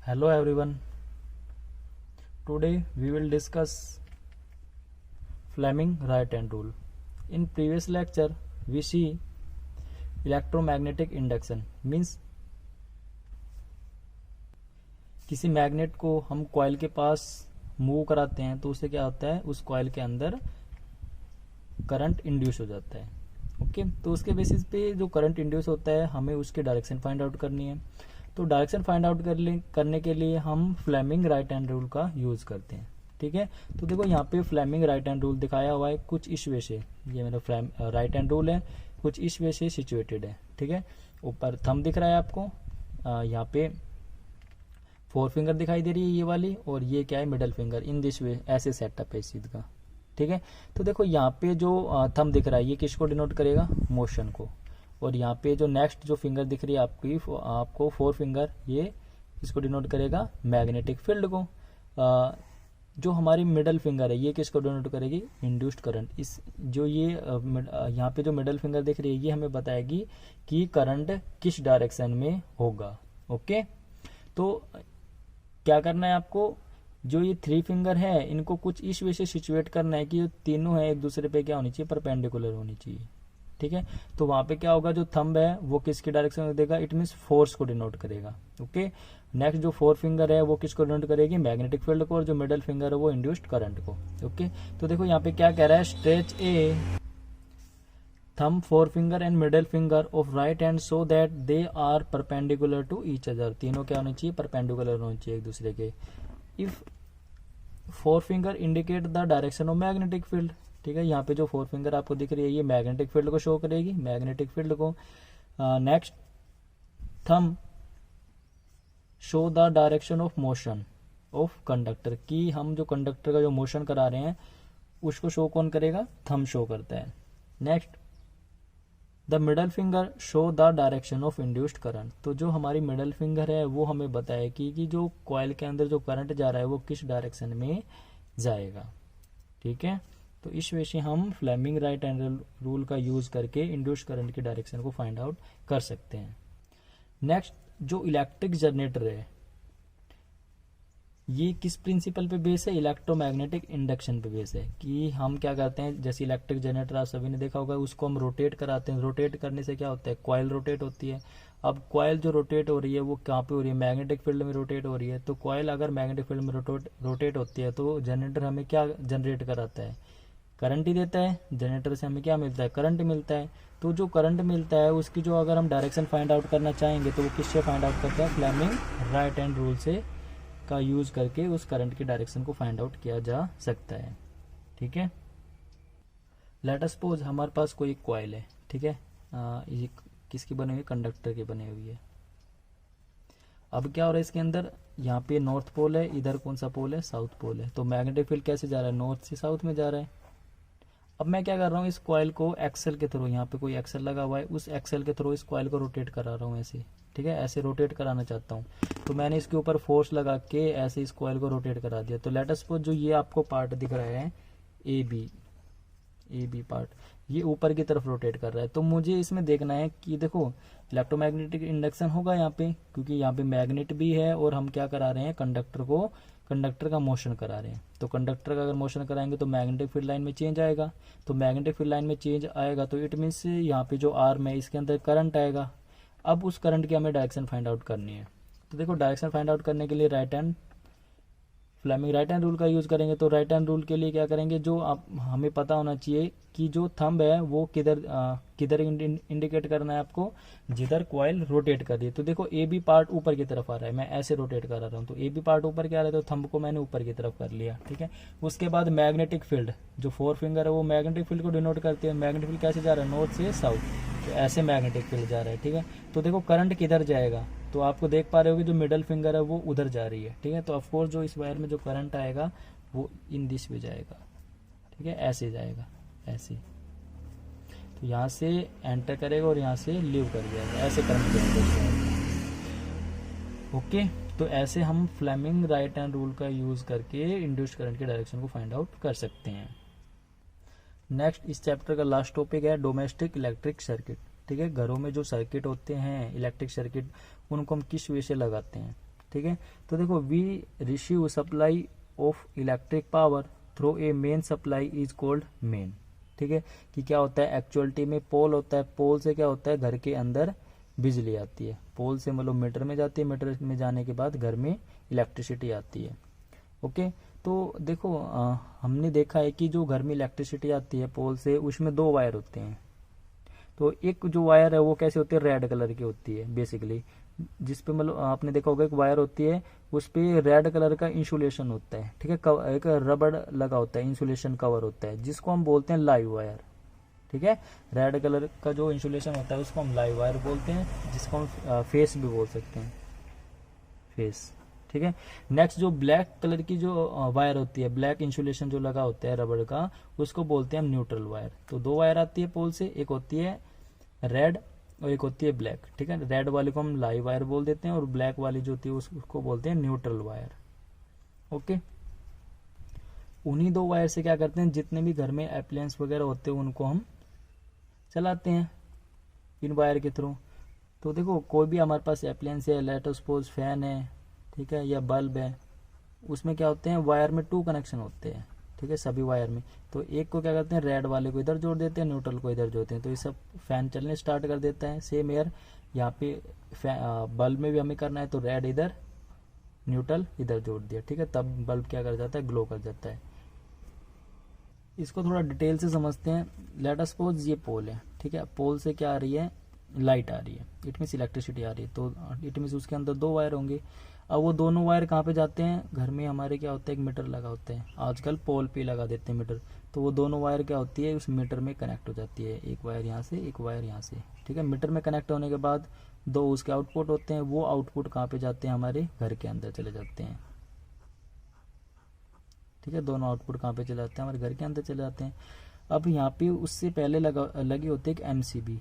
Hello everyone. Today we will discuss Fleming right hand rule. In previous lecture we see electromagnetic induction means किसी magnet को हम coil के पास move कराते हैं तो उससे क्या होता है, उस कॉइल के अंदर करंट इंड्यूस हो जाता है। ओके, तो उसके बेसिस पे जो करंट इंड्यूस होता है हमें उसकी डायरेक्शन फाइंड आउट करनी है। तो डायरेक्शन फाइंड आउट करने के लिए हम फ्लेमिंग राइट हैंड रूल का यूज करते हैं। ठीक है, तो देखो यहाँ पे फ्लेमिंग राइट हैंड रूल दिखाया हुआ है कुछ इस वे से। ये मेरा राइट हैंड रूल है, कुछ इस वे से सिचुएटेड है। ठीक है, ऊपर थंब दिख रहा है आपको, यहाँ पे फोर फिंगर दिखाई दे रही है ये वाली, और ये क्या है, middle finger. In this way ऐसे सेटअप है इस चीज का। ठीक है, तो देखो यहाँ पे जो थंब दिख रहा है ये किसको डिनोट करेगा, मोशन को। और यहाँ पे जो नेक्स्ट जो फिंगर दिख रही है आपको फोर फिंगर, ये इसको डिनोट करेगा मैग्नेटिक फील्ड को। जो हमारी मिडल फिंगर है ये किसको डिनोट करेगी, इंड्यूस्ड करंट। इस जो ये यहाँ पे जो मिडल फिंगर दिख रही है ये हमें बताएगी कि करंट किस डायरेक्शन में होगा। ओके, तो क्या करना है आपको, जो ये थ्री फिंगर है इनको कुछ इस वे से सिचुएट करना है कि ये तीनों है एक दूसरे पे क्या होनी चाहिए, परपेंडिकुलर होनी चाहिए। ठीक है, तो वहां पे क्या होगा, जो थंब है वो किसकी डायरेक्शन में देगा, इट मीन्स फोर्स को डिनोट करेगा। ओके, नेक्स्ट जो फोर फिंगर है वो किसको डिनोट करेगी, मैग्नेटिक फील्ड को, और जो मिडल फिंगर है वो इंड्यूस्ड करंट को। ओके, तो देखो यहाँ पे क्या कह रहा है, stretch a thumb forefinger and middle finger of right hand so that they are perpendicular to each other. तीनों क्या होने चाहिए, परपेंडिकुलर होने चाहिए एक दूसरे के। If four finger indicate the direction of magnetic field. ठीक है, यहाँ पे जो फोर फिंगर आपको दिख रही है ये मैग्नेटिक फील्ड को शो करेगी, मैग्नेटिक फील्ड को। Next thumb show the direction of motion of conductor, की हम जो कंडक्टर का जो मोशन करा रहे हैं उसको शो कौन करेगा, थंब शो करता है। Next the middle finger show the direction of induced current, तो जो हमारी मिडल फिंगर है वो हमें बताएगी कि जो कॉइल के अंदर जो करंट जा रहा है वो किस डायरेक्शन में जाएगा। ठीक है, तो इस वजह से हम फ्लेमिंग राइट हैंड रूल का यूज करके इंड्यूस्ड करंट की डायरेक्शन को फाइंड आउट कर सकते हैं। नेक्स्ट जो इलेक्ट्रिक जनरेटर है ये किस प्रिंसिपल पे बेस है, इलेक्ट्रोमैग्नेटिक इंडक्शन पे बेस है। कि हम क्या करते हैं, जैसे इलेक्ट्रिक जनरेटर आप सभी ने देखा होगा, उसको हम रोटेट कराते हैं। रोटेट करने से क्या होता है, कॉइल रोटेट होती है। अब कॉइल जो रोटेट हो रही है वो कहाँ पे हो रही है, मैग्नेटिक फील्ड में रोटेट हो रही है। तो कॉइल अगर मैग्नेटिक फील्ड में रोटेट होती है तो जनरेटर हमें क्या जनरेट कराता है, करंट ही देता है। जनरेटर से हमें क्या मिलता है, करंट मिलता है। तो जो करंट मिलता है उसकी जो अगर हम डायरेक्शन फाइंड आउट करना चाहेंगे तो वो किससे फाइंड आउट करते हैं, फ्लेमिंग राइट हैंड रूल से का यूज करके उस करंट की डायरेक्शन को फाइंड आउट किया जा सकता है। ठीक है, लेट अस सपोज हमारे पास कोई कॉइल है। ठीक है, ये किसकी बनी हुई, कंडक्टर की बनी हुई है। अब क्या हो रहा है इसके अंदर, यहाँ पे नॉर्थ पोल है, इधर कौन सा पोल है, साउथ पोल है। तो मैग्नेटिक फील्ड कैसे जा रहा है, नॉर्थ से साउथ में जा रहा है। अब मैं क्या कर रहा हूँ, इस कॉइल को एक्सेल के थ्रू, यहाँ पे कोई एक्सेल लगा हुआ है, उस एक्सेल के थ्रू इस कॉइल को रोटेट करा रहा हूँ ऐसे। ठीक है, ऐसे रोटेट कराना चाहता हूँ। तो मैंने इसके ऊपर फोर्स लगा के ऐसे इस कॉइल को रोटेट करा दिया। तो लेट अस सपोज जो ये आपको पार्ट दिख रहा है ए बी पार्ट, ये ऊपर की तरफ रोटेट कर रहा है। तो मुझे इसमें देखना है कि देखो इलेक्ट्रोमैग्नेटिक इंडक्शन होगा यहाँ पे, क्योंकि यहाँ पे मैग्नेट भी है और हम क्या करा रहे हैं, कंडक्टर का मोशन करा रहे हैं। तो कंडक्टर का अगर मोशन कराएंगे तो मैग्नेटिक फील्ड लाइन में चेंज आएगा। तो मैग्नेटिक फील्ड लाइन में चेंज आएगा तो इट मीन्स यहाँ पे जो आर्म है इसके अंदर करंट आएगा। अब उस करंट की हमें डायरेक्शन फाइंड आउट करनी है। तो देखो डायरेक्शन फाइंड आउट करने के लिए फ्लेमिंग राइट हैंड रूल का यूज करेंगे। तो राइट हैंड रूल के लिए क्या करेंगे, जो आप हमें पता होना चाहिए कि जो थंब है वो किधर इंडिकेट करना है आपको, जिधर कॉइल रोटेट कर रही है। तो देखो ए बी पार्ट ऊपर की तरफ आ रहा है, मैं ऐसे रोटेट करा रहा हूँ। तो ए बी पार्ट ऊपर क्या आ रहा है, तो थंब को मैंने ऊपर की तरफ कर लिया। ठीक है, उसके बाद मैग्नेटिक फील्ड, जो फोर फिंगर है वो मैग्नेटिक फील्ड को डिनोट करती है। मैग्नेटिक फील्ड कैसे जा रहा है, नॉर्थ से साउथ, तो ऐसे मैग्नेटिक फील्ड जा रहा है। ठीक है, तो देखो करंट किधर जाएगा, तो आपको देख पा रहे हो कि जो मिडल फिंगर है वो उधर जा रही है। ठीक है, तो ऑफकोर्स जो इस वायर में जो करंट आएगा वो इन दिस वे जाएगा। ठीक है, ऐसे जाएगा, ऐसे। तो यहाँ से एंटर करेगा और यहाँ से लीव कर जाएगा, ऐसे करंट जाएगा। ओके, तो ऐसे हम फ्लेमिंग राइट हैंड रूल का यूज करके इंड्यूस्ड करंट के डायरेक्शन को फाइंड आउट कर सकते हैं। नेक्स्ट इस चैप्टर का लास्ट टॉपिक है डोमेस्टिक इलेक्ट्रिक सर्किट। ठीक है, घरों में जो सर्किट होते हैं इलेक्ट्रिक सर्किट, उनको हम किस वे से लगाते हैं। ठीक है। तो देखो we receive supply of electric power through a main supply is called main, ठीक है। कि क्या होता है एक्चुअलिटी में पोल होता है, पोल से क्या होता है घर के अंदर बिजली आती है, पोल से मतलब मीटर में जाती है, मीटर में जाने के बाद घर में इलेक्ट्रिसिटी आती है। ओके, तो देखो हमने देखा है कि जो घर में इलेक्ट्रिसिटी आती है पोल से उसमें दो वायर होते हैं। तो एक जो वायर है वो कैसे होती है, रेड कलर की होती है बेसिकली, जिसपे मतलब आपने देखा होगा एक वायर होती है उस पे रेड कलर का इंसुलेशन होता है, ठीक है। एक रबड़ लगा होता है, इंसुलेशन कवर होता है, जिसको हम बोलते हैं लाइव वायर, ठीक है। रेड कलर का जो इंसुलेशन होता है उसको हम लाइव वायर बोलते हैं, जिसको हम फेस भी बोल सकते हैं, फेस, ठीक है। नेक्स्ट जो ब्लैक कलर की जो वायर होती है, ब्लैक इंसुलेशन जो लगा होता है रबड़ का, उसको बोलते हैं हम न्यूट्रल वायर। तो दो वायर आती है पोल से, एक होती है रेड और एक होती है ब्लैक, ठीक है। रेड वाले को हम लाइव वायर बोल देते हैं और ब्लैक वाली जो होती है उसको बोलते हैं न्यूट्रल वायर। ओके, उन्हीं दो वायर से क्या करते हैं, जितने भी घर में एप्लायंस वगैरह होते हैं उनको हम चलाते हैं इन वायर के थ्रू। तो देखो कोई भी हमारे पास एप्लायंस है, लेट अस सपोज फैन है, ठीक है, या बल्ब है, उसमें क्या होते हैं वायर में 2 कनेक्शन होते हैं, ठीक है, सभी वायर में। तो एक को क्या करते हैं, रेड वाले को इधर जोड़ देते हैं, न्यूट्रल को इधर जोड़ते हैं, तो ये सब फैन चलने स्टार्ट कर देता है। सेम एयर यहाँ पे बल्ब में भी हमें करना है, तो रेड इधर, न्यूट्रल इधर जोड़ दिया, ठीक है, तब बल्ब क्या कर जाता है, ग्लो कर जाता है। इसको थोड़ा डिटेल से समझते हैं। लेट अस सपोज ये पोल है, ठीक है, पोल से क्या आ रही है, लाइट आ रही है, इट मीन्स इलेक्ट्रिसिटी आ रही है, तो इट मीन्स उसके अंदर 2 वायर होंगे। अब वो दोनों वायर कहाँ पे जाते हैं, घर में हमारे क्या होता है एक मीटर लगा होता है, आजकल पोल पे लगा देते हैं मीटर, तो वो दोनों वायर क्या होती है उस मीटर में कनेक्ट हो जाती है, एक वायर यहाँ से एक वायर यहाँ से, ठीक है। मीटर में कनेक्ट होने के बाद 2 उसके आउटपुट होते हैं, वो आउटपुट कहाँ पे जाते हैं, हमारे घर के अंदर चले जाते हैं, ठीक है। दोनों आउटपुट कहाँ पे चले जाते हैं, हमारे घर के अंदर चले जाते हैं। अब यहाँ पे उससे पहले लगी होती है एक एमसीबी,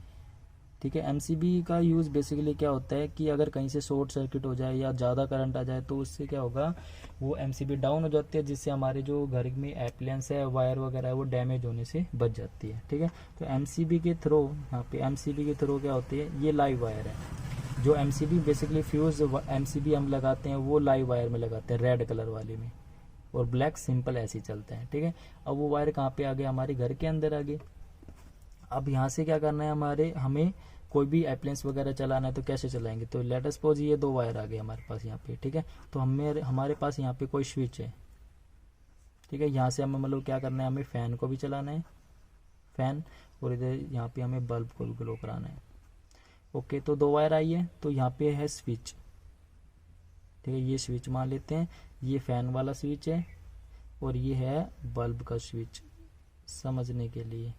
ठीक है। एमसीबी का यूज़ बेसिकली क्या होता है कि अगर कहीं से शॉर्ट सर्किट हो जाए या ज़्यादा करंट आ जाए तो उससे क्या होगा, वो एमसीबी डाउन हो जाती है, जिससे हमारे जो घर में एप्लायंस है, वायर वगैरह है, वो डैमेज होने से बच जाती है, ठीक है। तो एमसीबी के थ्रू, यहाँ पे एमसीबी के थ्रू क्या होती है, ये लाइव वायर है। जो एमसीबी बेसिकली फ्यूज एमसीबी हम लगाते हैं वो लाइव वायर में लगाते हैं, रेड कलर वाले में, और ब्लैक सिंपल ऐसे ही चलते हैं, ठीक है। अब वो वायर कहाँ पे आ गए, हमारे घर के अंदर आ गए। अब यहाँ से क्या करना है, हमें कोई भी अप्लायंस वगैरह चलाना है तो कैसे चलाएंगे, तो लेट अस सपोज ये 2 वायर आ गए हमारे पास यहाँ पे, ठीक है। तो हमारे पास यहाँ पे कोई स्विच है, ठीक है। यहाँ से हमें मतलब क्या करना है, हमें फैन को भी चलाना है, फैन, और इधर यहाँ पे हमें बल्ब को भी ग्लो कराना है। ओके, तो 2 वायर आई है, तो यहाँ पे है स्विच, ठीक है, ये स्विच मान लेते हैं, ये फैन वाला स्विच है और ये है बल्ब का स्विच, समझने के लिए।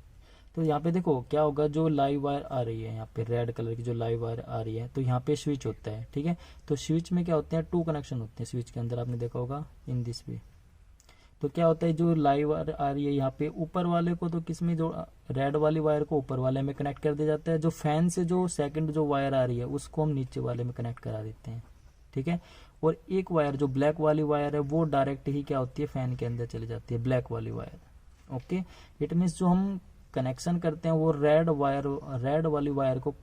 तो यहाँ पे देखो क्या होगा, जो लाइव वायर आ रही है यहाँ पे रेड कलर की जो लाइव वायर आ रही है, तो यहाँ पे स्विच होता है, ठीक है। तो स्विच में क्या होते हैं, 2 कनेक्शन होते हैं स्विच के अंदर, आपने देखा होगा इन दिस वे। तो क्या होता है, जो लाइव वायर आ रही है यहाँ पे ऊपर वाले को, तो किसमें, जो रेड वाली वायर को ऊपर वाले में कनेक्ट कर दिया जाता है, जो फैन से जो सेकंड जो वायर आ रही है उसको हम नीचे वाले में कनेक्ट करा देते हैं, ठीक है। और एक वायर जो ब्लैक वाली वायर है वो डायरेक्ट ही क्या होती है, फैन के अंदर चली जाती है, ब्लैक वाली वायर। ओके, इट मीन्स जो हम कनेक्शन करते हैं वो रेड वाली वायर को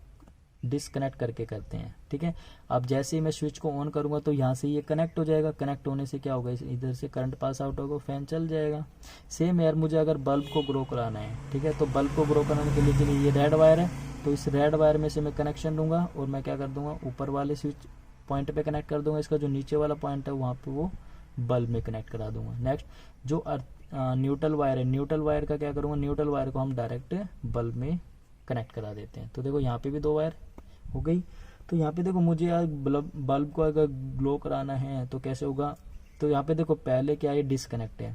डिसकनेक्ट करके करते हैं, ठीक है। अब जैसे ही मैं स्विच को ऑन करूंगा तो यहाँ से ये कनेक्ट हो जाएगा, कनेक्ट होने से क्या होगा, इधर से करंट पास आउट होगा, फैन चल जाएगा। सेम यार मुझे अगर बल्ब को ग्रो कराना है, ठीक है, तो बल्ब को ग्रो कराने के लिए ये रेड वायर है, तो इस रेड वायर में से मैं कनेक्शन दूंगा और मैं क्या कर दूंगा, ऊपर वाले स्विच पॉइंट पे कनेक्ट कर दूंगा, इसका जो नीचे वाला पॉइंट है वहाँ पे वो बल्ब में कनेक्ट करा दूंगा। नेक्स्ट जो न्यूट्रल वायर है, न्यूट्रल वायर का क्या करूंगा, न्यूट्रल वायर को हम डायरेक्ट बल्ब में कनेक्ट करा देते हैं। तो देखो यहाँ पे भी 2 वायर हो गई। तो यहाँ पे देखो मुझे यार बल्ब को अगर ग्लो कराना है तो कैसे होगा, तो यहाँ पे देखो पहले क्या है, डिसकनेक्ट है,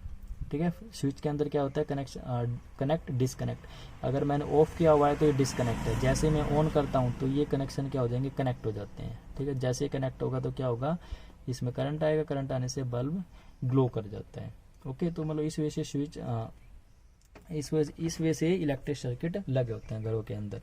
ठीक है। स्विच के अंदर क्या होता है, कनेक्ट डिसकनेक्ट। अगर मैंने ऑफ किया हुआ है तो ये डिसकनेक्ट है, जैसे मैं ऑन करता हूँ तो ये कनेक्शन क्या हो जाएंगे, कनेक्ट हो जाते हैं, ठीक है। जैसे कनेक्ट होगा तो क्या होगा, इसमें करंट आएगा, करंट आने से बल्ब ग्लो कर जाता है। ओके, तो मतलब इस वजह से स्विच इस वजह से इलेक्ट्रिक सर्किट लगे होते हैं घरों के अंदर।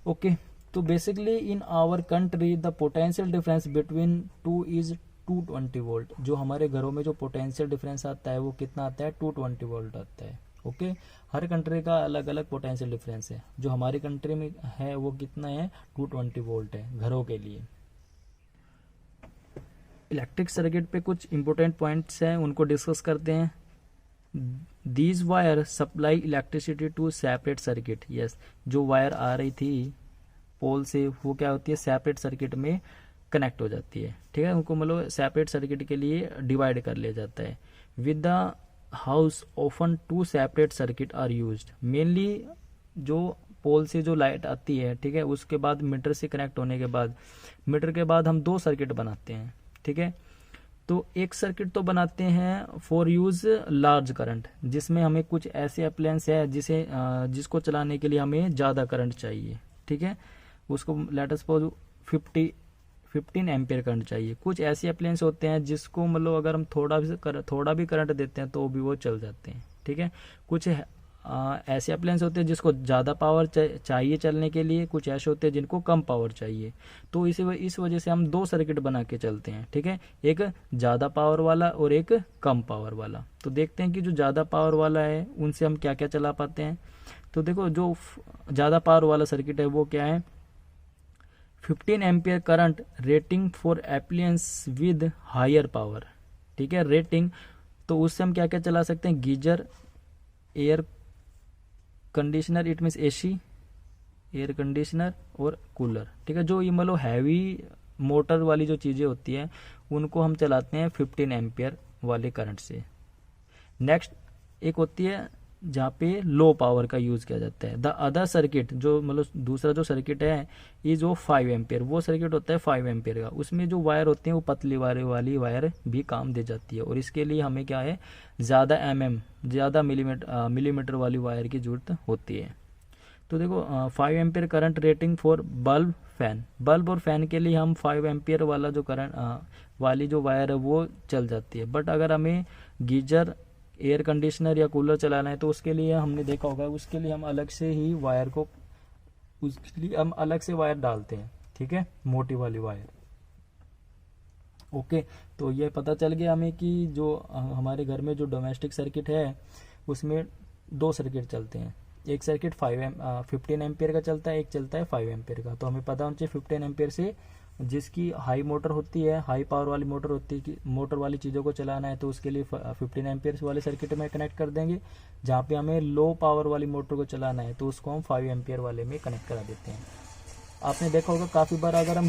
ओके, तो basically in our country the potential difference between 2 is 220 volt. जो हमारे घरों में जो पोटेंशियल डिफरेंस आता है वो कितना आता है, 220 वोल्ट आता है। ओके, हर कंट्री का अलग अलग पोटेंशियल डिफरेंस है, जो हमारी कंट्री में है वो कितना है, 220 वोल्ट है घरों के लिए। इलेक्ट्रिक सर्किट पे कुछ इंपॉर्टेंट पॉइंट्स हैं, उनको डिस्कस करते हैं। These wire supply electricity to separate circuit. Yes, जो वायर आ रही थी पोल से वो क्या होती है, सेपरेट सर्किट में कनेक्ट हो जाती है। ठीक है, उनको मतलब सेपरेट सर्किट के लिए डिवाइड कर लिया जाता है। With the house often two separate circuit are used. Mainly जो पोल से जो लाइट आती है, ठीक है, उसके बाद मीटर से कनेक्ट होने के बाद, मीटर के बाद हम दो सर्किट बनाते हैं। ठीक है, तो एक सर्किट तो बनाते हैं फॉर यूज लार्ज करंट, जिसमें हमें कुछ ऐसे अप्लायंस है जिसको चलाने के लिए हमें ज़्यादा करंट चाहिए। ठीक है, उसको let us suppose 15 ampere current चाहिए। कुछ ऐसे अप्लायंस होते हैं जिसको मतलब अगर हम थोड़ा भी करंट देते हैं तो भी वो चल जाते हैं। ठीक है, कुछ ऐसे अप्लायंस होते हैं जिसको ज़्यादा पावर चाहिए चलने के लिए, कुछ ऐसे होते हैं जिनको कम पावर चाहिए। तो इस वजह से हम दो सर्किट बना के चलते हैं। ठीक है, एक ज़्यादा पावर वाला और एक कम पावर वाला। तो देखते हैं कि जो ज़्यादा पावर वाला है उनसे हम क्या क्या चला पाते हैं। तो देखो, जो ज़्यादा पावर वाला सर्किट है वो क्या है, 15 ampere current rating for appliances with higher power. ठीक है, रेटिंग, तो उससे हम क्या क्या चला सकते हैं, geyser, air conditioner, it means AC, air conditioner और कूलर। ठीक है, जो ये मतलब हैवी मोटर वाली जो चीज़ें होती हैं उनको हम चलाते हैं 15 एम्पियर वाले करंट से। नेक्स्ट एक होती है जहाँ पे लो पावर का यूज़ किया जाता है। द अदर सर्किट, जो मतलब दूसरा जो सर्किट है ये जो 5 एम्पियर, वो सर्किट होता है 5 एम्पियर का। उसमें जो वायर होते हैं वो पतली वाली वायर भी काम दे जाती है, और इसके लिए हमें क्या है, ज़्यादा ज़्यादा मिलीमीटर वाली वायर की जरूरत होती है। तो देखो 5 ampere current rating for bulb और फैन के लिए हम 5 एम्पियर वाला जो करंट वाली जो वायर है वो चल जाती है। बट अगर हमें गीजर, एयर कंडीशनर या कूलर चलाना है तो उसके लिए हमने देखा होगा, उसके लिए हम अलग से ही वायर को, उसके लिए हम अलग से वायर डालते हैं। ठीक है, मोटी वाली वायर। ओके, तो ये पता चल गया हमें कि जो हमारे घर में जो डोमेस्टिक सर्किट है उसमें दो सर्किट चलते हैं। एक सर्किट 15 एम्पियर का चलता है, एक चलता है 5 एम्पियर का। तो हमें पता होना चाहिए 15 एम्पियर से जिसकी हाई मोटर होती है, हाई पावर वाली मोटर होती है, कि मोटर वाली चीज़ों को चलाना है तो उसके लिए 15 एम्पियर वाले सर्किट में कनेक्ट कर देंगे। जहाँ पे हमें लो पावर वाली मोटर को चलाना है तो उसको हम 5 एम्पियर वाले में कनेक्ट करा देते हैं। आपने देखा होगा काफ़ी बार अगर हम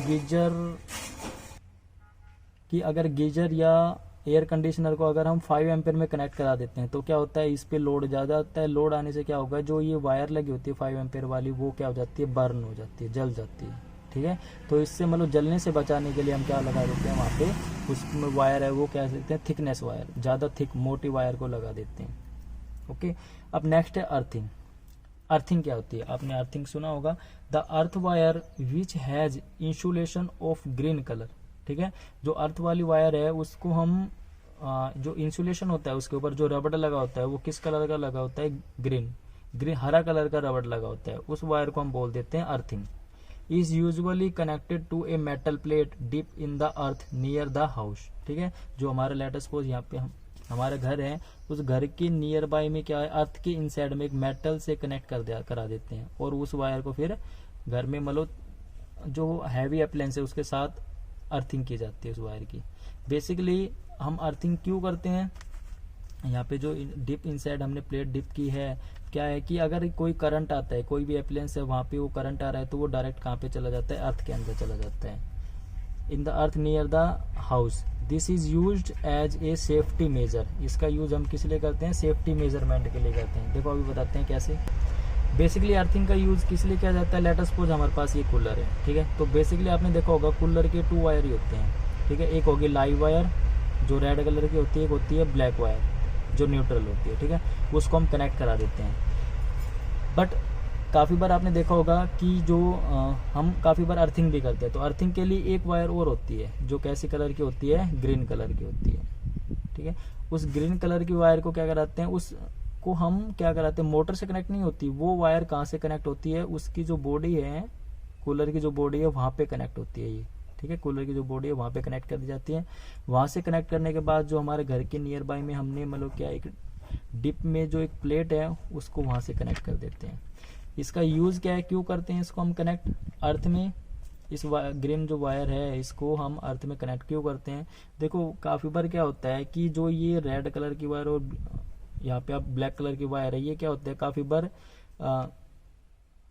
गीजर या एयर कंडीशनर को अगर हम 5 एम्पियर में कनेक्ट करा देते हैं तो क्या होता है, इस पे लोड ज़्यादा आता है। लोड आने से क्या होगा, जो ये वायर लगी होती है 5 एम्पियर वाली वो क्या हो जाती है, बर्न हो जाती है, जल जाती है। ठीक है, तो इससे मतलब जलने से बचाने के लिए हम क्या लगा देते हैं वहाँ पे, उसमें वायर है वो क्या कहते हैं, थिकनेस वायर, ज़्यादा थिक मोटी वायर को लगा देते हैं। ओके, अब नेक्स्ट है अर्थिंग। अर्थिंग क्या होती है, आपने अर्थिंग सुना होगा। The earth wire which has insulation of green colour. ठीक है, जो अर्थ वाली वायर है उसको हम जो इंसुलेशन होता है उसके ऊपर जो रबड़ लगा होता है वो किस कलर का लगा होता है, ग्रीन हरा कलर का रबड़ लगा होता है, उस वायर को हम बोल देते हैं earthing. Is usually connected to a metal plate deep in the earth near the house. ठीक है, जो हमारा लेट अस सपोज यहाँ पे हमारा घर है, उस घर के नियर बाय में क्या है, अर्थ के इनसाइड में एक मेटल से कनेक्ट करा देते हैं, और उस वायर को फिर घर में मतलब जो हैवी अप्लायंस है उसके साथ अर्थिंग की जाती है उस वायर की। बेसिकली हम अर्थिंग क्यों करते हैं, यहाँ पे जो डिप इनसाइड हमने प्लेट डिप की है, क्या है कि अगर कोई करंट आता है, कोई भी अप्लायंस है वहाँ पे वो करंट आ रहा है तो वो डायरेक्ट कहाँ पे चला जाता है, अर्थ के अंदर चला जाता है, in the earth near the house. This is used as a safety measure. इसका यूज हम किस लिए करते हैं, सेफ्टी मेजरमेंट के लिए करते हैं। देखो अभी बताते हैं कैसे। बेसिकली अर्थिंग का यूज किस लिए किया जाता है, लेट अस सपोज हमारे पास ये कूलर है। ठीक है, तो बेसिकली आपने देखा होगा कूलर के 2 वायर ही होते हैं। ठीक है, एक होगी लाइव वायर जो रेड कलर की होती है, एक होती है ब्लैक वायर जो न्यूट्रल होती है। ठीक है, उसको हम कनेक्ट करा देते हैं। बट काफ़ी बार आपने देखा होगा कि जो हम काफ़ी बार अर्थिंग भी करते हैं, तो अर्थिंग के लिए एक वायर और होती है जो कैसी कलर की होती है, ग्रीन कलर की होती है। ठीक है, उस ग्रीन कलर की वायर को क्या कराते हैं, उसको हम क्या कराते हैं, मोटर से कनेक्ट नहीं होती, वो वायर कहाँ से कनेक्ट होती है, उसकी जो बॉडी है, कूलर की जो बॉडी है वहाँ पे कनेक्ट होती है ये। ठीक है, कूलर की जो बॉडी है वहाँ पे कनेक्ट कर दी जाती है। वहाँ से कनेक्ट करने के बाद जो हमारे घर के नियर बाय में हमने मतलब क्या एक डिप में जो एक प्लेट है उसको वहाँ से कनेक्ट कर देते हैं। इसका यूज़ क्या है, क्यों करते हैं इसको हम कनेक्ट अर्थ में, इस ग्रीन जो वायर है इसको हम अर्थ में कनेक्ट क्यों करते हैं? देखो काफी बार क्या होता है कि जो ये रेड कलर की वायर और यहाँ पे आप ब्लैक कलर की वायर है, ये क्या होता है काफी बार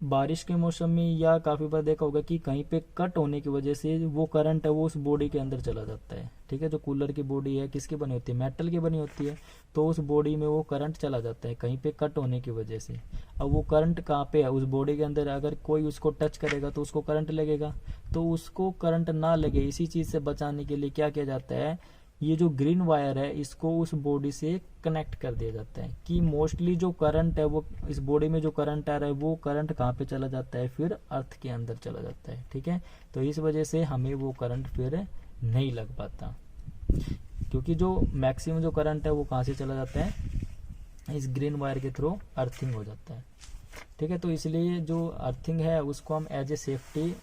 बारिश के मौसम में या काफी बार देखा होगा कि कहीं पे कट होने की वजह से वो करंट है वो उस बॉडी के अंदर चला जाता है। ठीक है, जो कूलर की बॉडी है किसकी बनी होती है? मेटल की बनी होती है। तो उस बॉडी में वो करंट चला जाता है कहीं पे कट होने की वजह से। अब वो करंट कहाँ पे है? उस बॉडी के अंदर। अगर कोई उसको टच करेगा तो उसको करंट लगेगा। तो उसको करंट ना लगे इसी चीज से बचाने के लिए क्या किया जाता है, ये जो ग्रीन वायर है इसको उस बॉडी से कनेक्ट कर दिया जाता है कि मोस्टली जो करंट है वो इस बॉडी में जो करंट आ रहा है वो करंट कहाँ पे चला जाता है? फिर अर्थ के अंदर चला जाता है। ठीक है, तो इस वजह से हमें वो करंट फिर नहीं लग पाता, क्योंकि जो मैक्सिमम जो करंट है वो कहाँ से चला जाता है? इस ग्रीन वायर के थ्रू अर्थिंग हो जाता है। ठीक है, तो इसलिए जो अर्थिंग है उसको हम एज ए सेफ्टी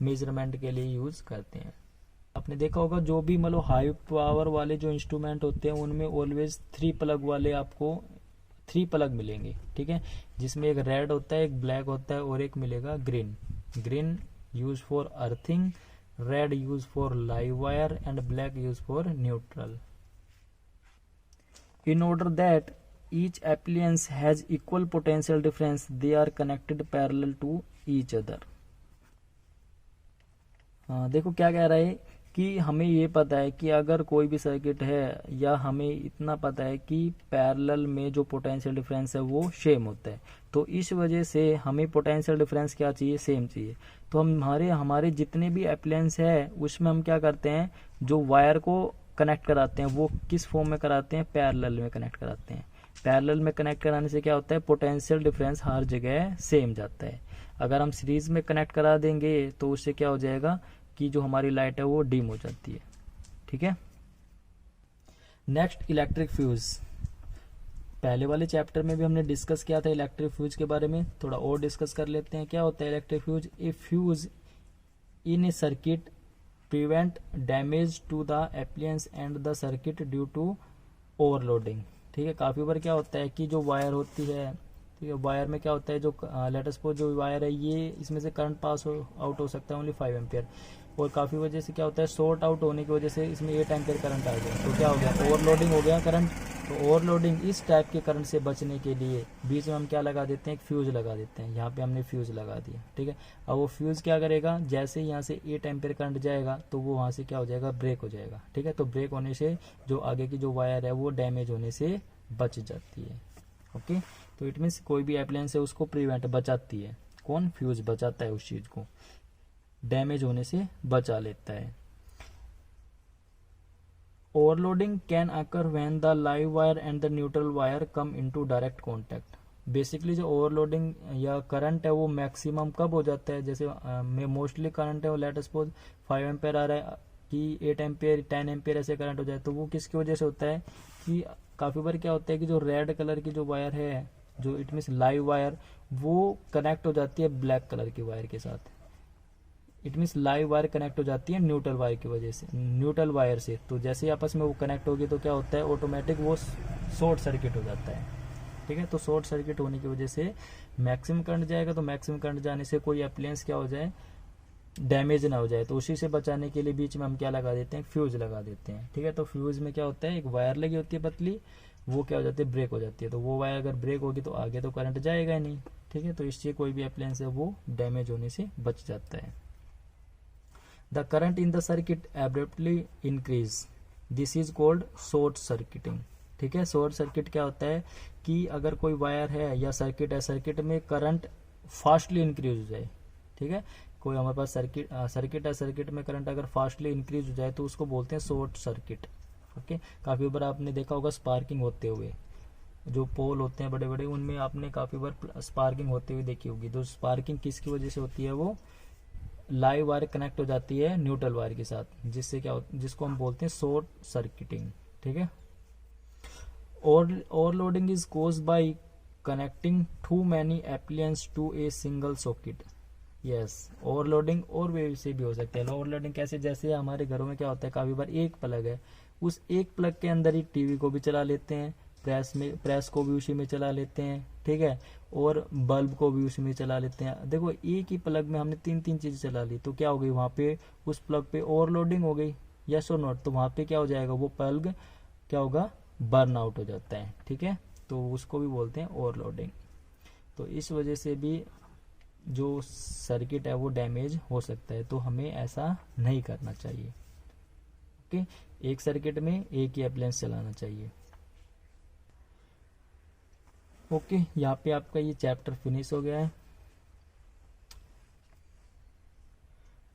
मेजरमेंट के लिए यूज करते हैं। आपने देखा होगा जो भी मतलब हाई पावर वाले जो इंस्ट्रूमेंट होते हैं उनमें ऑलवेज 3 प्लग वाले आपको 3 प्लग मिलेंगे। ठीक है, जिसमें एक रेड होता है, एक ब्लैक होता है और एक मिलेगा green. Green use for earthing, red use for live wire and black use for neutral. In order that each appliance has equal potential difference, they are connected parallel to each other. देखो क्या कह रहा है कि हमें ये पता है कि अगर कोई भी सर्किट है या हमें इतना पता है कि पैरेलल में जो पोटेंशियल डिफरेंस है वो सेम होता है, तो इस वजह से हमें पोटेंशियल डिफरेंस क्या चाहिए? सेम चाहिए। तो हमारे जितने भी अप्लायंस है उसमें हम क्या करते हैं, जो वायर को कनेक्ट कराते हैं वो किस फॉर्म में कराते हैं? पैरेलल में कनेक्ट कराते हैं। पैरेलल में कनेक्ट कराने से क्या होता है? पोटेंशियल डिफरेंस हर जगह सेम जाता है। अगर हम सीरीज में कनेक्ट करा देंगे तो उससे क्या हो जाएगा कि जो हमारी लाइट है वो डिम हो जाती है। ठीक है, नेक्स्ट इलेक्ट्रिक फ्यूज। पहले वाले चैप्टर में भी हमने डिस्कस किया था इलेक्ट्रिक फ्यूज के बारे में, थोड़ा और डिस्कस कर लेते हैं। क्या होता है electric fuse? A fuse in A circuit prevent damage to the appliance and the circuit due to overloading। ठीक है, काफी बार क्या होता है कि जो वायर होती है, ठीक है, वायर में क्या होता है, जो लेट सपोज जो वायर है ये इसमें से करंट पास आउट हो सकता है ओनली 5 एम्पियर, और काफी वजह से क्या होता है शॉर्ट आउट होने की वजह से इसमें 8 एम्पियर करंट आ गया, तो क्या हो गया? ओवरलोडिंग हो गया करंट। तो ओवरलोडिंग इस टाइप के करंट से बचने के लिए बीच में हम क्या लगा देते हैं? एक फ्यूज लगा देते हैं। यहाँ पे हमने फ्यूज लगा दिया। ठीक है, अब वो फ्यूज क्या करेगा? जैसे ही यहाँ से 8 एम्पियर करंट जाएगा तो वो वहाँ से क्या हो जाएगा? ब्रेक हो जाएगा। ठीक है, तो ब्रेक होने से जो आगे की जो वायर है वो डैमेज होने से बच जाती है। ओके, तो इट मीन्स कोई भी अप्लायंस है उसको प्रिवेंट बचाती है। कौन? फ्यूज बचाता है उस चीज को, डैमेज होने से बचा लेता है। Overloading can occur when the live wire and the neutral wire come into direct contact. Basically जो ओवरलोडिंग या करंट है वो मैक्सिमम कब हो जाता है? जैसे मोस्टली करंट है वो लेट सपोज 5 एम्पियर आ रहा है कि 8 एम्पियर 10 एम्पियर ऐसे करंट हो जाए, तो वो किसकी वजह से होता है कि काफी बार क्या होता है कि जो रेड कलर की जो वायर है, जो इट मीन्स लाइव वायर, वो कनेक्ट हो जाती है ब्लैक कलर की वायर के साथ। It means live wire connect हो जाती है न्यूट्रल वायर की वजह से, न्यूट्रल वायर से। तो जैसे ही आपस में वो कनेक्ट होगी तो क्या होता है? ऑटोमेटिक वो शॉर्ट सर्किट हो जाता है। ठीक है, तो शॉर्ट सर्किट होने की वजह से मैक्सिमम करंट जाएगा, तो मैक्सिमम करंट जाने से कोई अप्लायंस क्या हो जाए? डैमेज ना हो जाए। तो उसी से बचाने के लिए बीच में हम क्या लगा देते हैं? फ्यूज लगा देते हैं। ठीक है, तो फ्यूज में क्या होता है? एक वायर लगी होती है पतली, वो क्या हो जाती है? ब्रेक हो जाती है। तो वो वायर अगर ब्रेक होगी तो आगे तो करंट जाएगा ही नहीं। ठीक है, तो इससे कोई भी अप्लायंस है वो डैमेज होने से बच जाता है। The current in the circuit abruptly increase. This is called short circuiting। ठीक है, शॉर्ट सर्किट क्या होता है कि अगर कोई वायर है या सर्किट है, सर्किट में करंट फास्टली इंक्रीज हो जाए। ठीक है, कोई हमारे पास सर्किट है, सर्किट में करंट अगर फास्टली इंक्रीज हो जाए तो उसको बोलते हैं शॉर्ट सर्किट। ओके, काफी बार आपने देखा होगा स्पार्किंग होते हुए, जो पोल होते हैं बड़े बड़े उनमें आपने काफी बार स्पार्किंग होते हुए देखी होगी। तो स्पार्किंग किसकी वजह से होती है? वो लाइव वायर कनेक्ट हो जाती है न्यूट्रल वायर के साथ, जिससे क्या जिसको हम बोलते हैं शॉर्ट सर्किटिंग। ठीक है, overloading is caused by connecting too many appliances to a single socket. Yes, overloading और वे से भी हो सकता है। ओवरलोडिंग कैसे? जैसे हमारे घरों में क्या होता है, काफी बार एक प्लग है, उस एक प्लग के अंदर ही टीवी को भी चला लेते हैं, प्रेस को भी उसी में चला लेते हैं। ठीक है, और बल्ब को भी उसमें चला लेते हैं। देखो एक ही प्लग में हमने तीन तीन चीजें चला ली तो क्या हो गई, वहां पे उस प्लग पे ओवरलोडिंग हो गई, यस और नॉट। तो वहां पे क्या हो जाएगा, वो प्लग क्या होगा, बर्न आउट हो जाता है। ठीक है, तो उसको भी बोलते हैं ओवरलोडिंग। तो इस वजह से भी जो सर्किट है वो डैमेज हो सकता है, तो हमें ऐसा नहीं करना चाहिए। ओके, एक सर्किट में एक ही अप्लायंस चलाना चाहिए। ओके, यहाँ पे आपका ये चैप्टर फिनिश हो गया है।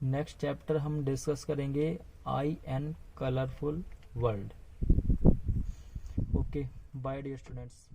नेक्स्ट चैप्टर हम डिस्कस करेंगे I N colourful world. Okay, bye dear students.